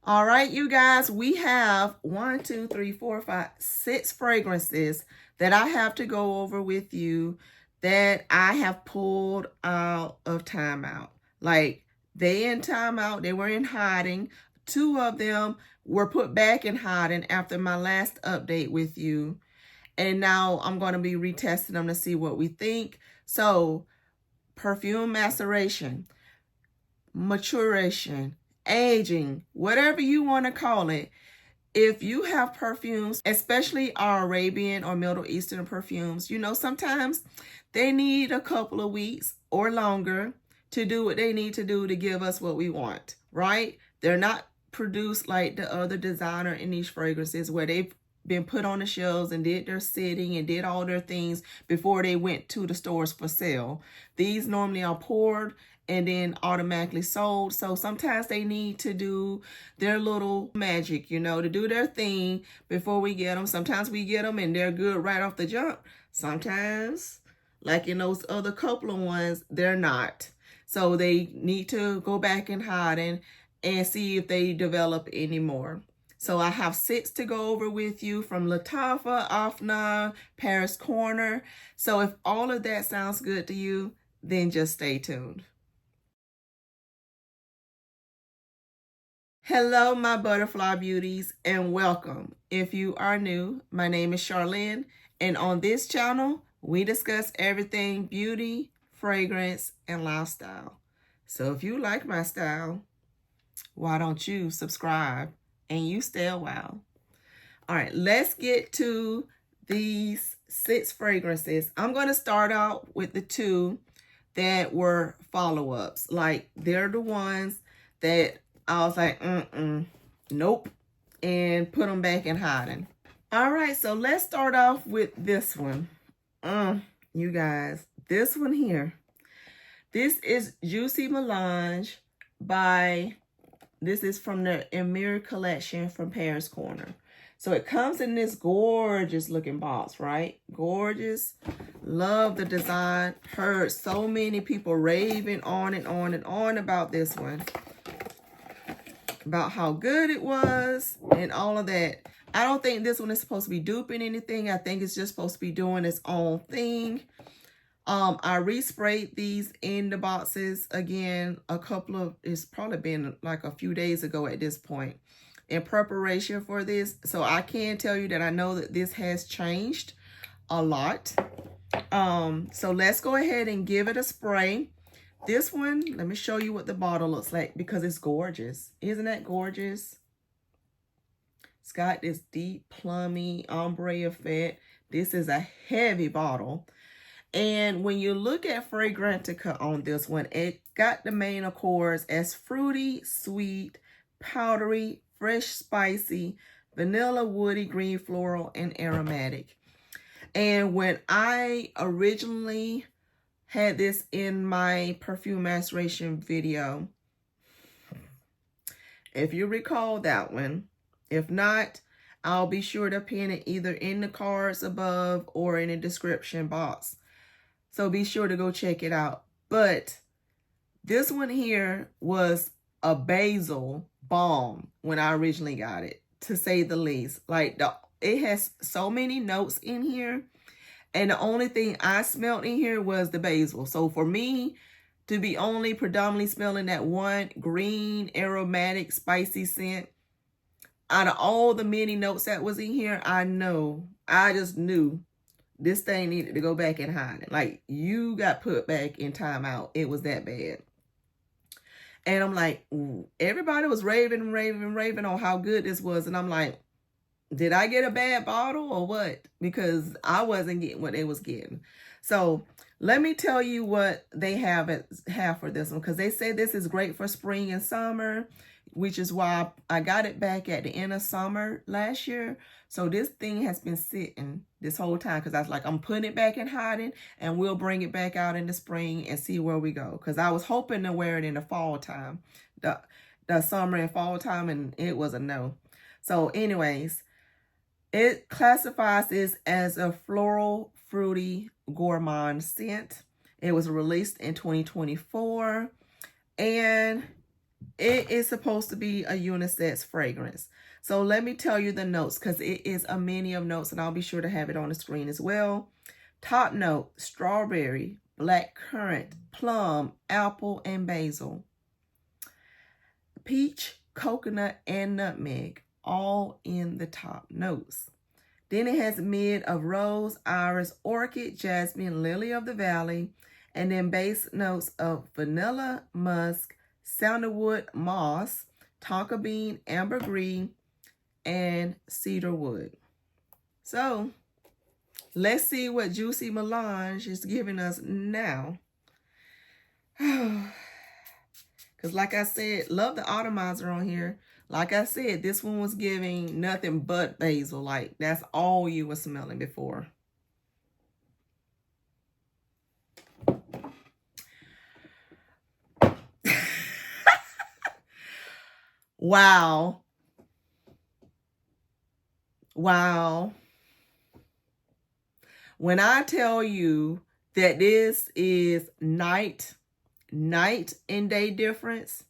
All right, you guys, we have 1, 2, 3, 4, 5, 6 fragrances that I have to go over with you that I have pulled out of timeout. Like, they in timeout, they were in hiding. 2 of them were put back in hiding after my last update with you. And now I'm going to be retesting them to see what we think. So, perfume maceration, maturation, aging, whatever you want to call it. If you have perfumes, especially our Arabian or Middle Eastern perfumes, you know, sometimes they need a couple of weeks or longer to do what they need to do to give us what we want, right? They're not produced like the other designer and niche fragrances where they've been put on the shelves and did their sitting and did all their things before they went to the stores for sale. These normally are poured and then automatically sold. So sometimes they need to do their little magic, you know, to do their thing before we get them. Sometimes we get them and they're good right off the jump. Sometimes, like in those other couple of ones, they're not. So they need to go back in hiding and see if they develop anymore. So I have 6 to go over with you from Lattafa, Afnan, Paris Corner. So if all of that sounds good to you, then just stay tuned. Hello, my butterfly beauties, and welcome. If you are new, my name is Charlene, and on this channel, we discuss everything beauty, fragrance, and lifestyle. So if you like my style, why don't you subscribe and you stay a while? All right, let's get to these 6 fragrances. I'm going to start out with the 2 that were follow-ups. Like, they're the ones that I was like, nope, and put them back in hiding. All right, so let's start off with this one. You guys, this one here. This is Juicy Melange this is from the Emir collection from Paris Corner. So it comes in this gorgeous looking box, right? Gorgeous. Love the design. Heard so many people raving on and on and on about this one. About how good it was and all of that. I don't think this one is supposed to be duping anything. I think it's just supposed to be doing its own thing. I resprayed these in the boxes again it's probably been like a few days ago at this point in preparation for this. So I can tell you that I know that this has changed a lot. So let's go ahead and give it a spray. This one, let me show you what the bottle looks like because it's gorgeous. Isn't that gorgeous? It's got this deep plummy ombre effect. This is a heavy bottle. And when you look at Fragrantica on this one, it got the main accords as fruity, sweet, powdery, fresh, spicy, vanilla, woody, green, floral, and aromatic. And when I originally had this in my perfume maceration video, if you recall that one, if not, I'll be sure to pin it either in the cards above or in the description box. So be sure to go check it out. But this one here was a basil bomb when I originally got it, to say the least. Like, it has so many notes in here. And the only thing I smelled in here was the basil. So for me to be only predominantly smelling that one green, aromatic, spicy scent, out of all the many notes that was in here, I just knew this thing needed to go back in hiding. Like, you got put back in timeout. It was that bad. And I'm like, everybody was raving on how good this was. And I'm like, did I get a bad bottle or what? Because I wasn't getting what they was getting. So let me tell you what they have for this one. Because they say this is great for spring and summer, which is why I got it back at the end of summer last year. So this thing has been sitting this whole time because I was like, I'm putting it back in hiding and we'll bring it back out in the spring and see where we go. Because I was hoping to wear it in the fall time, the summer and fall time, and it was a no. So anyways, it classifies this as a floral, fruity, gourmand scent. It was released in 2024. And it is supposed to be a unisex fragrance. So let me tell you the notes, because it is a mini of notes, and I'll be sure to have it on the screen as well. Top note, strawberry, black currant, plum, apple, and basil. Peach, coconut, and nutmeg, all in the top notes. Then it has mid of rose, iris, orchid, jasmine, lily of the valley, and then base notes of vanilla, musk, sandalwood, moss, tonka bean, ambergris, and cedarwood. So let's see what Juicy Melange is giving us now. Because like I said, love the atomizer on here. Like I said, this one was giving nothing but basil. Like, that's all you were smelling before. Wow. Wow. When I tell you that this is night and day difference,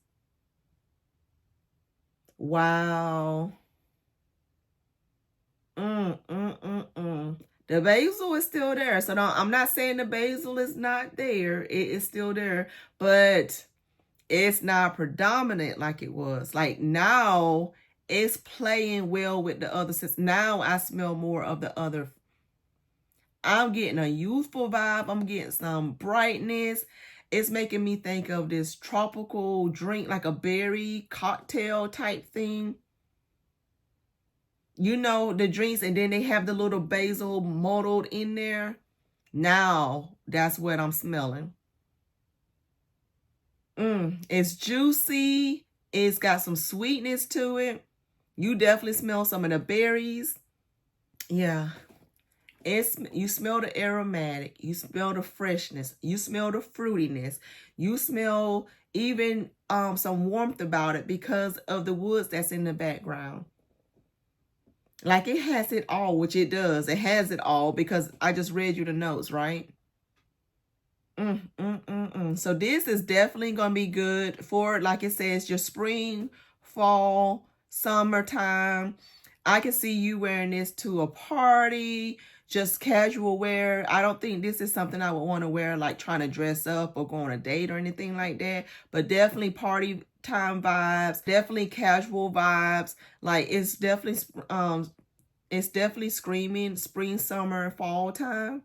wow. The basil is still there. So no, I'm not saying the basil is not there. It is still there, but it's not predominant like it was. Like now, it's playing well with the other. Since now I smell more of the other. I'm getting a youthful vibe. I'm getting some brightness. It's making me think of this tropical drink, like a berry cocktail type thing. You know, the drinks, and then they have the little basil molded in there. Now, that's what I'm smelling. It's juicy. It's got some sweetness to it. You definitely smell some of the berries. Yeah. You smell the aromatic. You smell the freshness. You smell the fruitiness. You smell even some warmth about it because of the woods that's in the background. Like, it has it all, which it does. It has it all because I just read you the notes, right? So this is definitely going to be good for, like it says, your spring, fall, summertime. I can see you wearing this to a party, just casual wear. I don't think this is something I would want to wear like trying to dress up or go on a date or anything like that. But definitely party time vibes, definitely casual vibes. Like, it's definitely screaming spring, summer, fall time.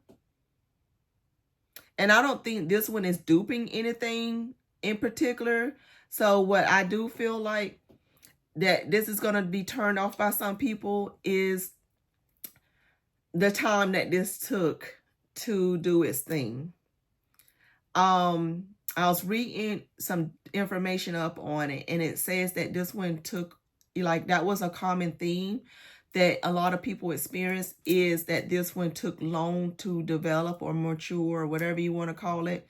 And I don't think this one is duping anything in particular. So what I do feel like that this is going to be turned off by some people is the time that this took to do its thing. I was reading some information up on it, and it says that this one took, like, that was a common theme that a lot of people experience, is that this one took long to develop or mature or whatever you want to call it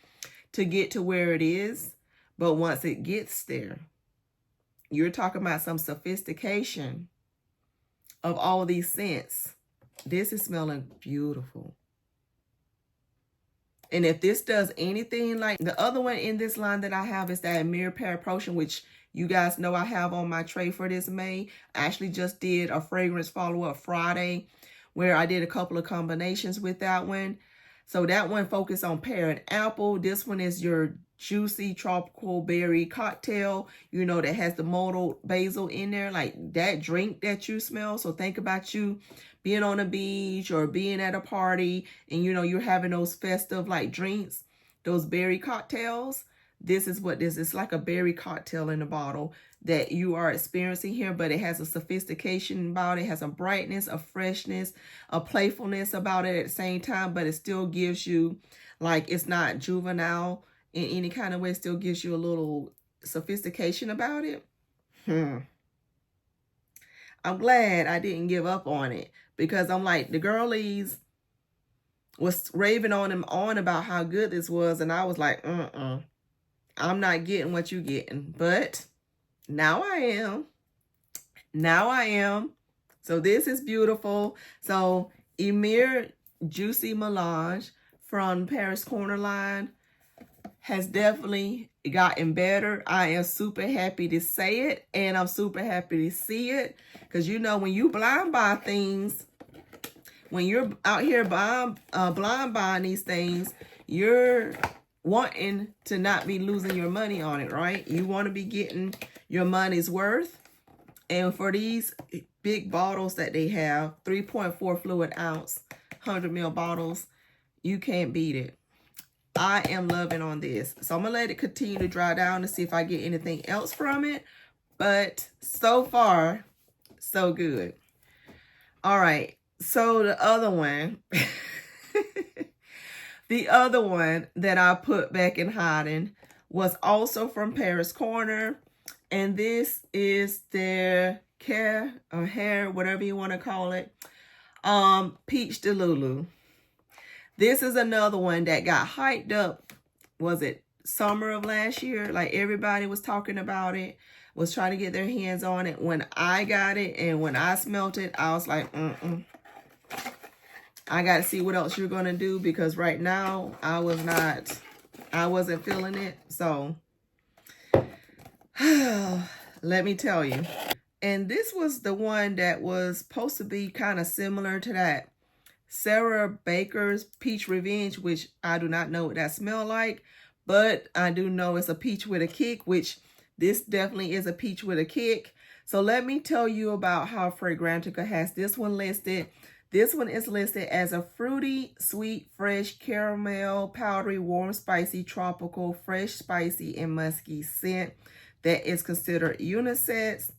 to get to where it is. But once it gets there, you're talking about some sophistication of all these scents. This is smelling beautiful. And if this does anything like the other one in this line that I have is that Emir Pear Potion, which you guys know I have on my tray for this May. I actually just did a fragrance follow-up Friday where I did a couple of combinations with that one. So that one focused on pear and apple. This one is your juicy tropical berry cocktail, you know, that has the molded basil in there, like that drink that you smell. So think about you being on a beach or being at a party and, you know, you're having those festive like drinks, those berry cocktails. This is what this is. It's like a berry cocktail in a bottle that you are experiencing here, but it has a sophistication about it. It has a brightness, a freshness, a playfulness about it at the same time, but it still gives you, like, it's not juvenile in any kind of way. It still gives you a little sophistication about it. I'm glad I didn't give up on it, because I'm like, the girlies was raving on him on about how good this was, and I was like, I'm not getting what you're getting, but now I am. Now I am. So this is beautiful. So Emir Juicy Melange from Paris Corner line. has definitely gotten better. I am super happy to say it, and I'm super happy to see it, because you know, when you blind buy things, when you're out here blind buying these things, you're wanting to not be losing your money on it, right? You want to be getting your money's worth. And for these big bottles that they have, 3.4 fluid ounce, 100 ml bottles, you can't beat it. I am loving on this. So I'm going to let it continue to dry down to see if I get anything else from it. But so far, so good. All right. So the other one, the other one that I put back in hiding was also from Paris Corner. And this is their Khair or Hair, whatever you want to call it, Peach Delulu. This is another one that got hyped up, was it summer of last year? Like everybody was talking about it, was trying to get their hands on it. When I got it and when I smelt it, I was like, I got to see what else you're going to do, because right now I wasn't feeling it. So let me tell you. And this was the one that was supposed to be kind of similar to that Sarah Baker's Peach Revenge, which I do not know what that smell like, but I do know it's a peach with a kick, which this definitely is a peach with a kick. So let me tell you about how Fragrantica has this one listed. This one is listed as a fruity, sweet, fresh, caramel, powdery, warm, spicy, tropical, fresh, spicy, and musky scent that is considered unisex.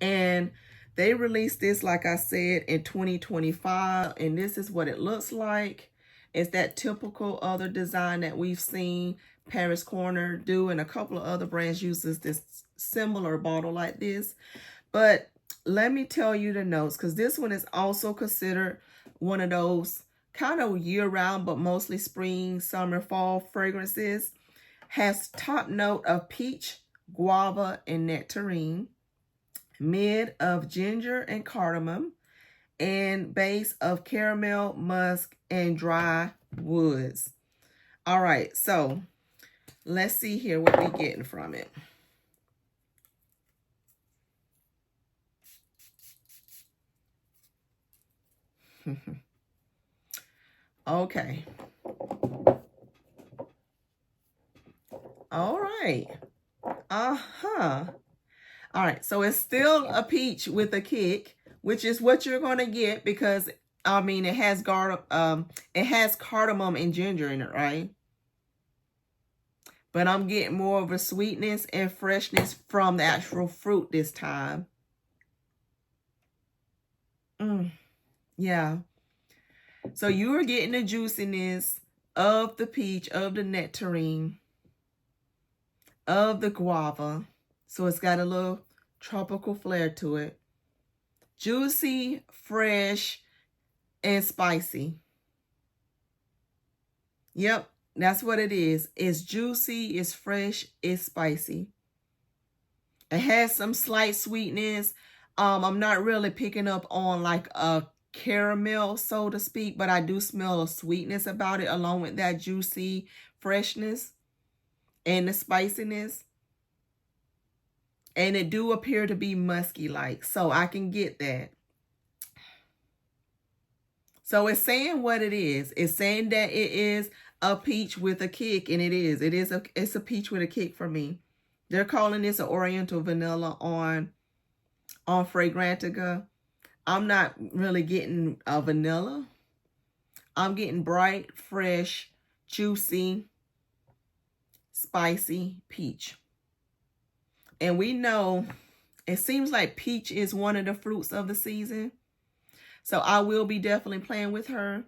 And they released this, like I said, in 2025, and this is what it looks like. It's that typical other design that we've seen Paris Corner do, and a couple of other brands uses this similar bottle like this. But let me tell you the notes, because this one is also considered one of those kind of year-round, but mostly spring, summer, fall fragrances. Has top note of peach, guava, and nectarine. Mid of ginger and cardamom, and base of caramel, musk, and dry woods. All right, so let's see here what we're getting from it. Okay. All right. All right, so it's still a peach with a kick, which is what you're going to get, because I mean it has cardamom and ginger in it, right? But I'm getting more of a sweetness and freshness from the actual fruit this time. Yeah. So you are getting the juiciness of the peach, of the nectarine, of the guava. So it's got a little tropical flair to it. Juicy, fresh, and spicy. Yep, that's what it is. It's juicy, it's fresh, it's spicy. It has some slight sweetness. I'm not really picking up on like a caramel, so to speak, but I do smell a sweetness about it, along with that juicy freshness and the spiciness. And it do appear to be musky-like, so I can get that. So it's saying what it is. It's saying that it is a peach with a kick, and it is. It's a peach with a kick for me. They're calling this an Oriental Vanilla on Fragrantica. I'm not really getting a vanilla. I'm getting bright, fresh, juicy, spicy peach. And we know it seems like peach is one of the fruits of the season. So I will be definitely playing with her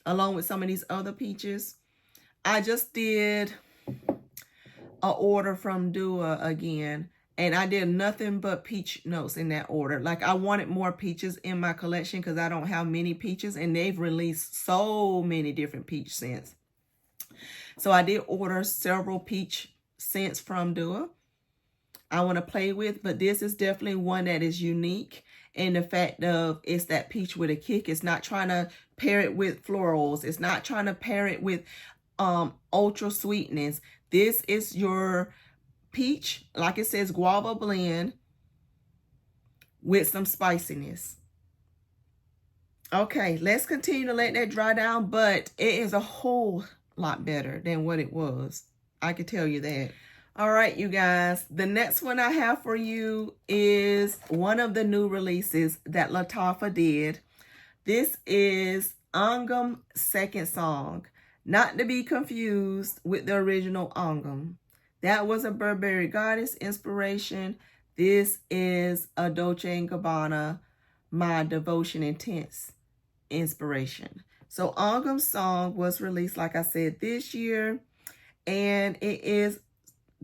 along with some of these other peaches. I just did an order from Dua again, and I did nothing but peach notes in that order. Like, I wanted more peaches in my collection because I don't have many peaches, and they've released so many different peach scents. So I did order several peach scents from Dua I want to play with, but this is definitely one that is unique in the fact of it's that peach with a kick. It's not trying to pair it with florals. It's not trying to pair it with ultra sweetness. This is your peach, like it says, guava blend with some spiciness. Okay, let's continue to let that dry down, but it is a whole lot better than what it was. I can tell you that. All right, you guys, the next one I have for you is one of the new releases that Lattafa did. This is Angham Second Song, not to be confused with the original Angham. That was a Burberry Goddess inspiration. This is a Dolce & Gabbana, My Devotion Intense inspiration. So Angham's song was released, like I said, this year, and it is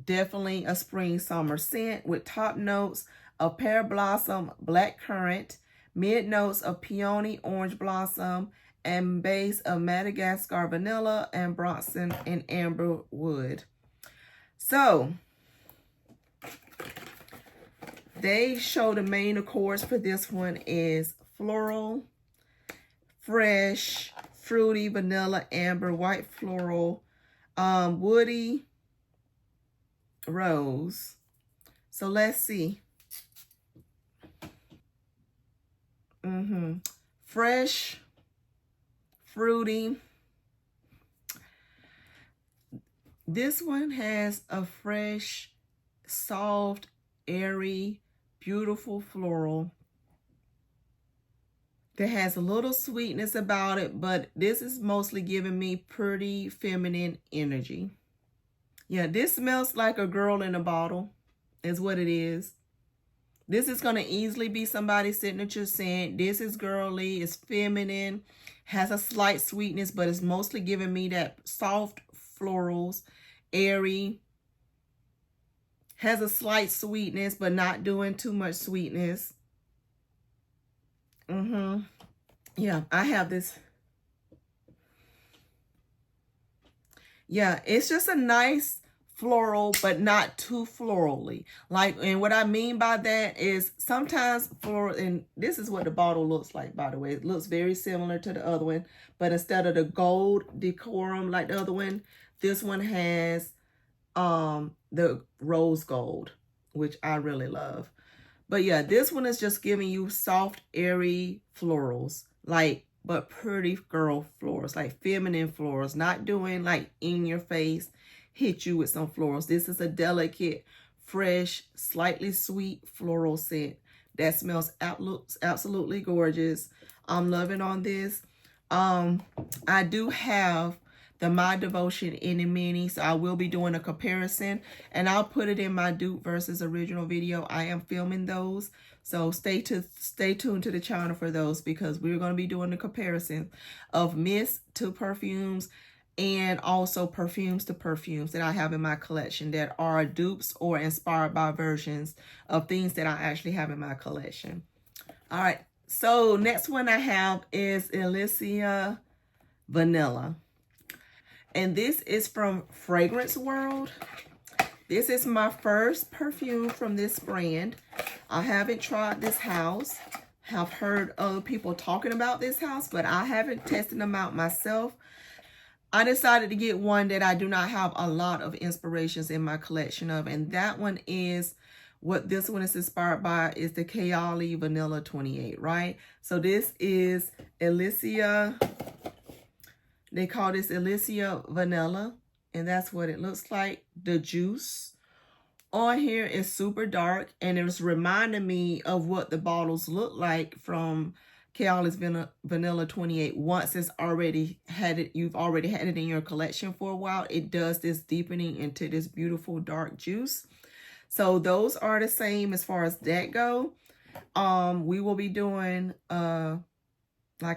definitely a spring summer scent with top notes of pear blossom, black currant, mid notes of peony orange blossom, and base of Madagascar vanilla and Bronson and amber wood. So they show the main accords for this one is floral, fresh, fruity, vanilla, amber, white floral, woody, rose. So let's see. Fresh, fruity. This one has a fresh, soft, airy, beautiful floral that has a little sweetness about it, but this is mostly giving me pretty feminine energy. Yeah, this smells like a girl in a bottle is what it is. This is going to easily be somebody's signature scent. This is girly, it's feminine, has a slight sweetness, but it's mostly giving me that soft florals, airy, has a slight sweetness, but not doing too much sweetness. Yeah, I have this. Yeah, it's just a nice floral, but not too florally. Like, and what I mean by that is sometimes floral, and this is what the bottle looks like, by the way. It looks very similar to the other one, but instead of the gold decorum like the other one, this one has the rose gold, which I really love. But yeah, this one is just giving you soft, airy florals, like, but pretty girl florals, like feminine florals, not doing like in your face, hit you with some florals. This is a delicate, fresh, slightly sweet floral scent that smells absolutely gorgeous. I'm loving on this. I do have the My Devotion in a mini, so I will be doing a comparison, and I'll put it in my dupe versus original video. I am filming those, so stay tuned to the channel for those, because we're going to be doing the comparison of mist to perfumes and also perfumes to perfumes that I have in my collection that are dupes or inspired by versions of things that I actually have in my collection. All right, so next one I have is Elysia Vanilla. And this is from Fragrance World. This is my first perfume from this brand. I haven't tried this house. Have heard other people talking about this house, but I haven't tested them out myself. I decided to get one that I do not have a lot of inspirations in my collection of, and that one is what this one is inspired by, is the Khair Vanilla 28, right? So this is Elysia. They call this Elysia Vanilla, and that's what it looks like. The juice on here is super dark, and it's reminding me of what the bottles look like from Khair Vanilla 28. Once it's already had it, you've already had it in your collection for a while, it does this deepening into this beautiful dark juice. So those are the same as far as that go. We will be doing, like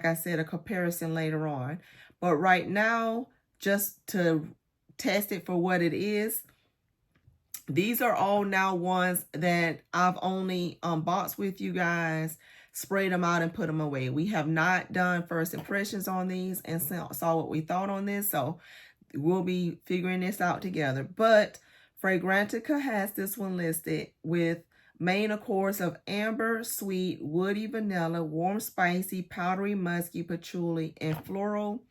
I said, a comparison later on. But right now, just to test it for what it is, these are all now ones that I've only unboxed with you guys, sprayed them out and put them away. We have not done first impressions on these and saw what we thought on this. So we'll be figuring this out together. But Fragrantica has this one listed with main accords of amber, sweet, woody, vanilla, warm, spicy, powdery, musky, patchouli, and floral.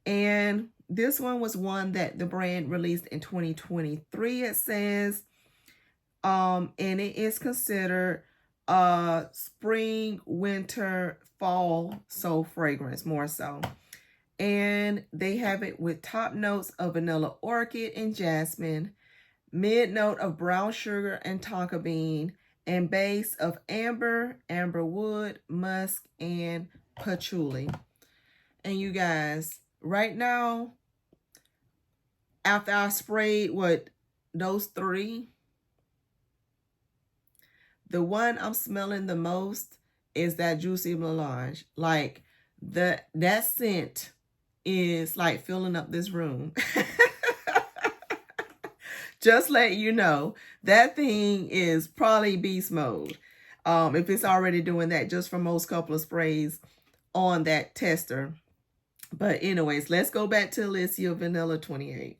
And This one was one that the brand released in 2023, it says. And it is considered a spring, winter, fall soul fragrance, more so. And they have it with top notes of vanilla orchid and jasmine, mid note of brown sugar and tonka bean, and base of amber, amber wood, musk, and patchouli. And you guys, right now, after I sprayed those three, the one I'm smelling the most is that Juicy Melange. Like, that scent is like filling up this room. Just let you know, that thing is probably beast mode. If it's already doing that just from most couple of sprays on that tester. But anyways, let's go back to Elysia Vanilla 28.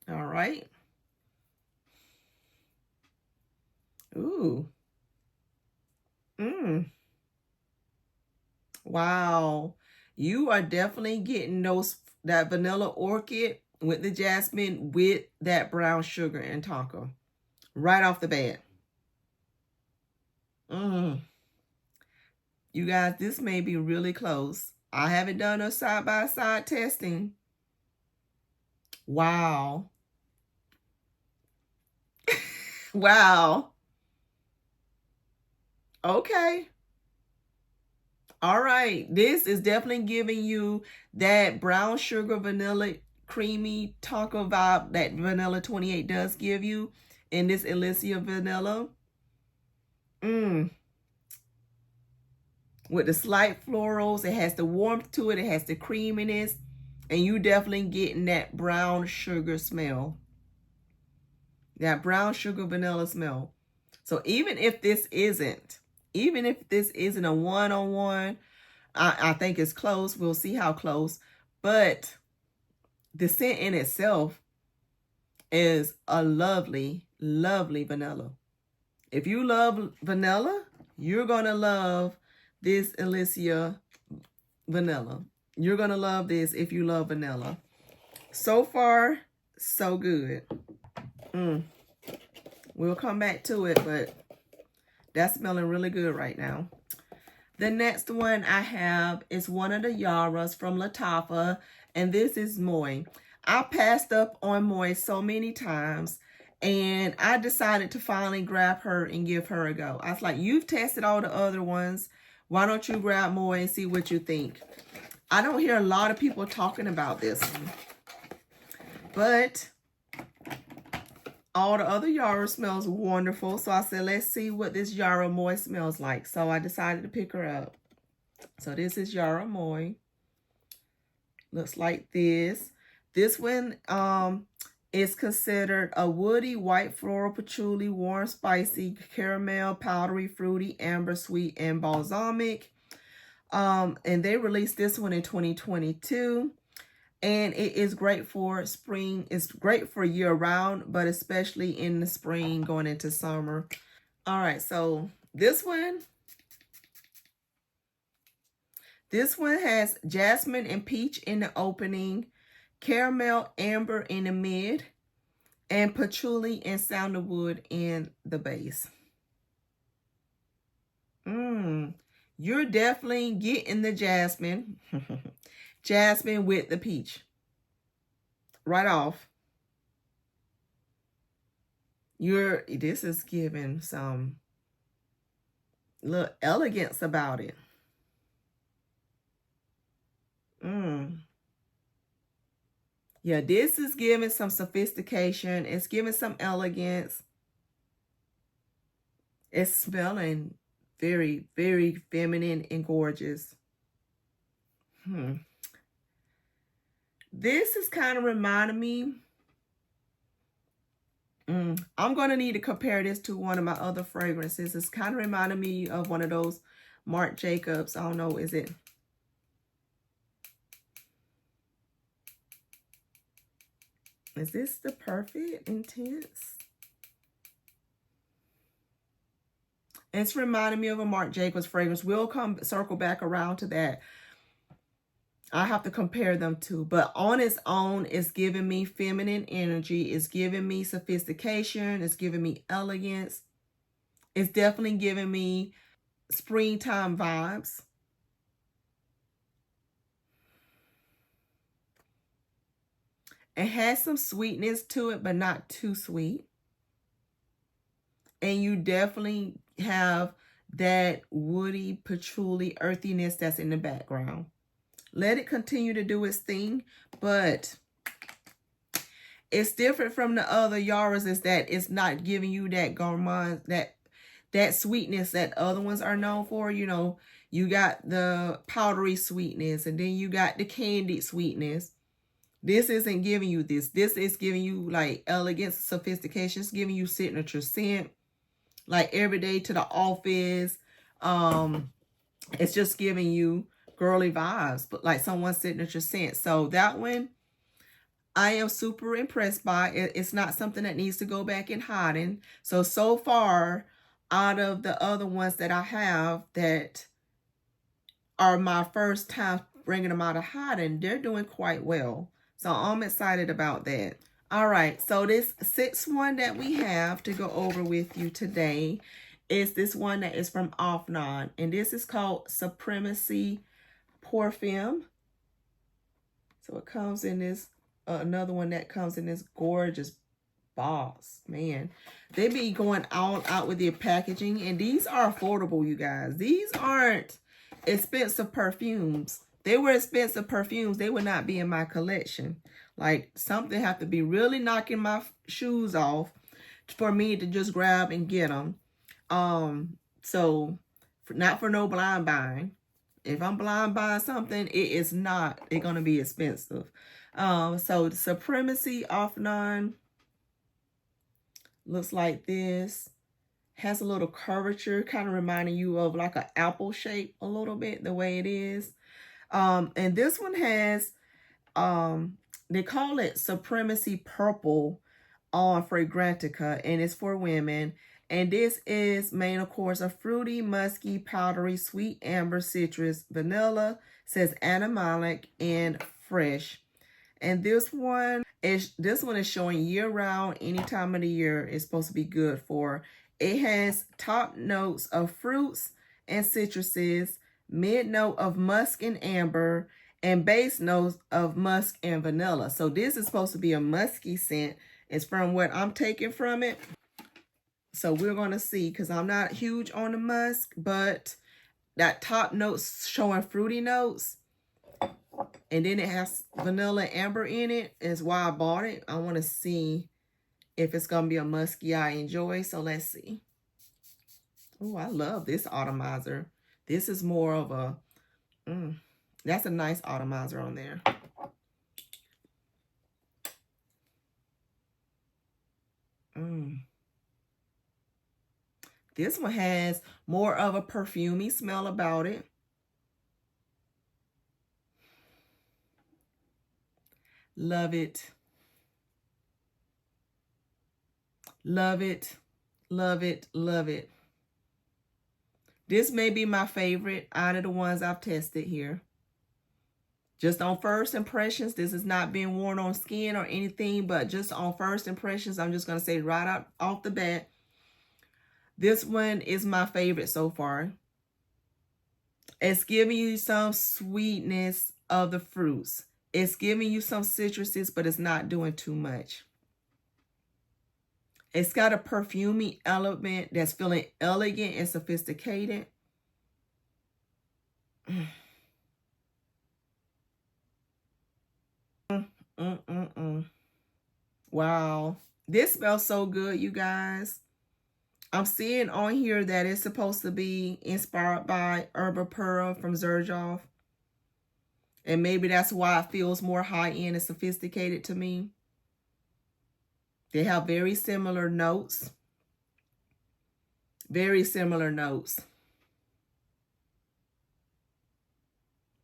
All right. Ooh. Wow. You are definitely getting that vanilla orchid with the jasmine with that brown sugar and tonka right off the bat. You guys, this may be really close. I haven't done a side-by-side testing. Wow. Wow. Okay. All right. This is definitely giving you that brown sugar vanilla creamy tonka vibe that Vanilla 28 does give you in this Elysia Vanilla. With the slight florals, it has the warmth to it, it has the creaminess, and you definitely getting that brown sugar smell. That brown sugar vanilla smell. So even if this isn't a one-on-one, I think it's close. We'll see how close. But the scent in itself is a lovely, lovely vanilla. If you love vanilla, you're going to love this Elysia Vanilla. You're going to love this if you love vanilla. So far, so good. We'll come back to it, but that's smelling really good right now. The next one I have is one of the Yaras from Lattafa, and this is Moi. I passed up on Moi so many times, and I decided to finally grab her and give her a go. I was like, you've tested all the other ones. Why don't you grab Moi and see what you think? I don't hear a lot of people talking about this one, but all the other Yara smells wonderful. So I said, let's see what this Yara Moi smells like. So I decided to pick her up. So this is Yara Moi. Looks like this. This one is considered a woody, white floral, patchouli, warm, spicy, caramel, powdery, fruity, amber, sweet, and balsamic. And they released this one in 2022. And it is great for spring. It's great for year-round, but especially in the spring going into summer. All right, so this one has jasmine and peach in the opening, caramel amber in the mid, and patchouli and sandalwood in the base. You're definitely getting the jasmine. Jasmine with the peach. Right off. This is giving some little elegance about it. Yeah, this is giving some sophistication. It's giving some elegance. It's smelling very, very feminine and gorgeous. This is kind of reminding me. I'm going to need to compare this to one of my other fragrances. It's kind of reminding me of one of those Marc Jacobs. I don't know, is it? Is this the Perfect Intense? It's reminding me of a Marc Jacobs fragrance. We'll circle back around to that. I have to compare them to, but on its own, it's giving me feminine energy. It's giving me sophistication. It's giving me elegance. It's definitely giving me springtime vibes. It has some sweetness to it, but not too sweet. And you definitely have that woody, patchouli, earthiness that's in the background. Let it continue to do its thing, but it's different from the other Yaras is that it's not giving you that gourmand, that sweetness that other ones are known for. You know, you got the powdery sweetness, and then you got the candied sweetness. This isn't giving you this. This is giving you like elegance, sophistication. It's giving you signature scent, like every day to the office. It's just giving you girly vibes, but like someone's signature scent. So that one, I am super impressed by. It's not something that needs to go back in hiding. So far, out of the other ones that I have that are my first time bringing them out of hiding, they're doing quite well. So I'm excited about that. All right, so this sixth one that we have to go over with you today is this one that is from Afnan. And this is called Supremacy Perfume. So it comes in this, another one that comes in this gorgeous box. Man, they be going all out with their packaging. And these are affordable, you guys. These aren't expensive perfumes. They were expensive perfumes. They would not be in my collection. Like, something have to be really knocking my shoes off for me to just grab and get them. So, not for no blind buying. If I'm blind buying something, it is not going to be expensive. So, the Supremacy Afnan looks like this. Has a little curvature, kind of reminding you of like an apple shape a little bit, the way it is. And this one has, they call it Supremacy Purple on Fragrantica, and it's for women. And this is made, of course, of fruity, musky, powdery, sweet amber, citrus, vanilla, says animalic, and fresh. And this one is showing year-round, any time of the year it's supposed to be good for. It has top notes of fruits and citruses, mid-note of musk and amber, and base notes of musk and vanilla. So this is supposed to be a musky scent. It's from what I'm taking from it. So we're going to see, because I'm not huge on the musk, but that top notes showing fruity notes. And then it has vanilla and amber in it. Is why I bought it. I want to see if it's going to be a musky I enjoy. So let's see. Oh, I love this atomizer. This is more of a, that's a nice atomizer on there. This one has more of a perfumey smell about it. Love it. Love it. Love it. Love it. This may be my favorite out of the ones I've tested here. Just on first impressions, this is not being worn on skin or anything, but just on first impressions, I'm just going to say right out off the bat, this one is my favorite so far. It's giving you some sweetness of the fruits. It's giving you some citruses, but it's not doing too much. It's got a perfumey element that's feeling elegant and sophisticated. Wow. This smells so good, you guys. I'm seeing on here that it's supposed to be inspired by Herba Pura from Xerjoff. And maybe that's why it feels more high-end and sophisticated to me. They have very similar notes. Very similar notes.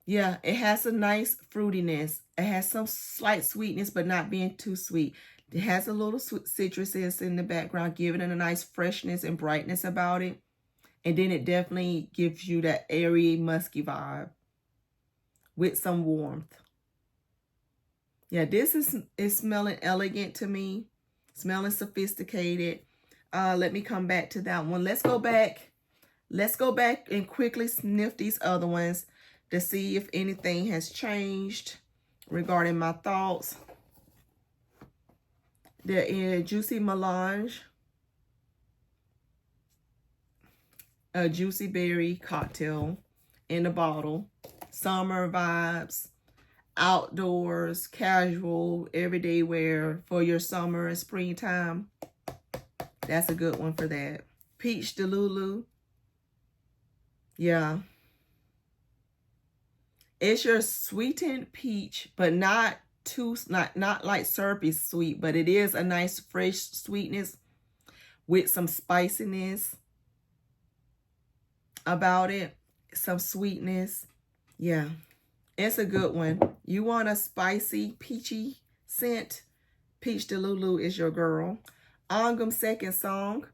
Yeah, it has a nice fruitiness. It has some slight sweetness, but not being too sweet. It has a little citruses in the background, giving it a nice freshness and brightness about it. And then it definitely gives you that airy, musky vibe. with some warmth. Yeah, this is smelling elegant to me. Smelling sophisticated. Let me come back to that one. Let's go back. Let's go back and quickly sniff these other ones to see if anything has changed regarding my thoughts. There is Juicy Melange, a juicy berry cocktail in the bottle. Summer vibes, outdoors, casual, everyday wear for your summer and springtime. That's a good one for that. Peach Delulu. Yeah. It's your sweetened peach, but not like syrupy sweet, but it is a nice fresh sweetness with some spiciness about it. Some sweetness. Yeah. It's a good one. You want a spicy, peachy scent? Peach Delulu is your girl. Angham Second Song.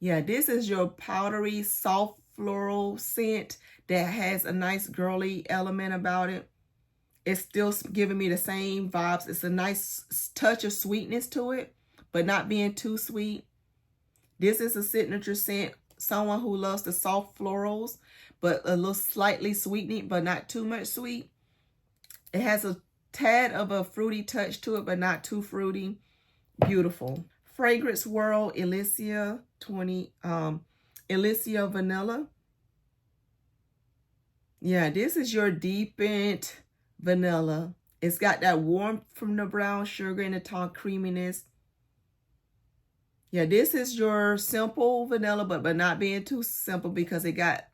Yeah, this is your powdery, soft floral scent that has a nice girly element about it. It's still giving me the same vibes. It's a nice touch of sweetness to it, but not being too sweet. This is a signature scent. Someone who loves the soft florals, but a little slightly sweetening, but not too much sweet. It has a tad of a fruity touch to it, but not too fruity. Beautiful. Fragrance World Elysia Elysia Vanilla. Yeah, this is your deepened vanilla. It's got that warmth from the brown sugar and the tongue creaminess. Yeah, this is your simple vanilla, but not being too simple because it got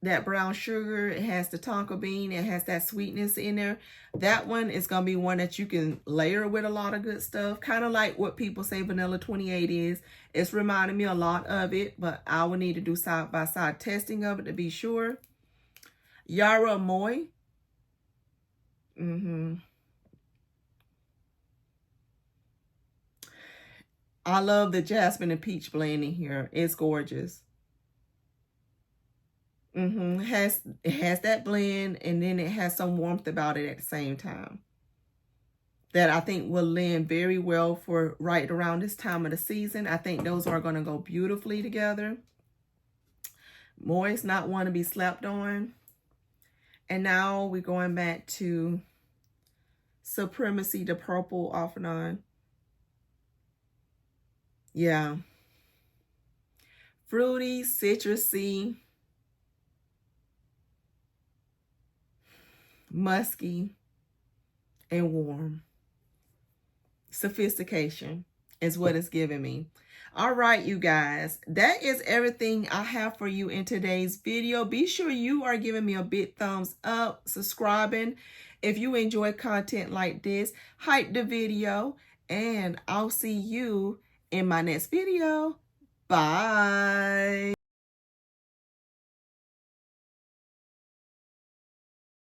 that brown sugar. It has the tonka bean. It has that sweetness in there. That one is going to be one that you can layer with a lot of good stuff. Kind of like what people say Vanilla 28 is. It's reminding me a lot of it, but I will need to do side-by-side testing of it to be sure. Yara Moi. I love the jasmine and peach blend in here. It's gorgeous. It has that blend, and then it has some warmth about it at the same time. That I think will lend very well for right around this time of the season. I think those are going to go beautifully together. Moist, not one to be slept on. And now we're going back to Supremacy, the purple Afnan. Yeah. Fruity, citrusy, musky, and warm. Sophistication is what it's giving me. All right, you guys, that is everything I have for you in today's video. Be sure you are giving me a big thumbs up, subscribing. If you enjoy content like this, hype the video, and I'll see you in my next video. Bye.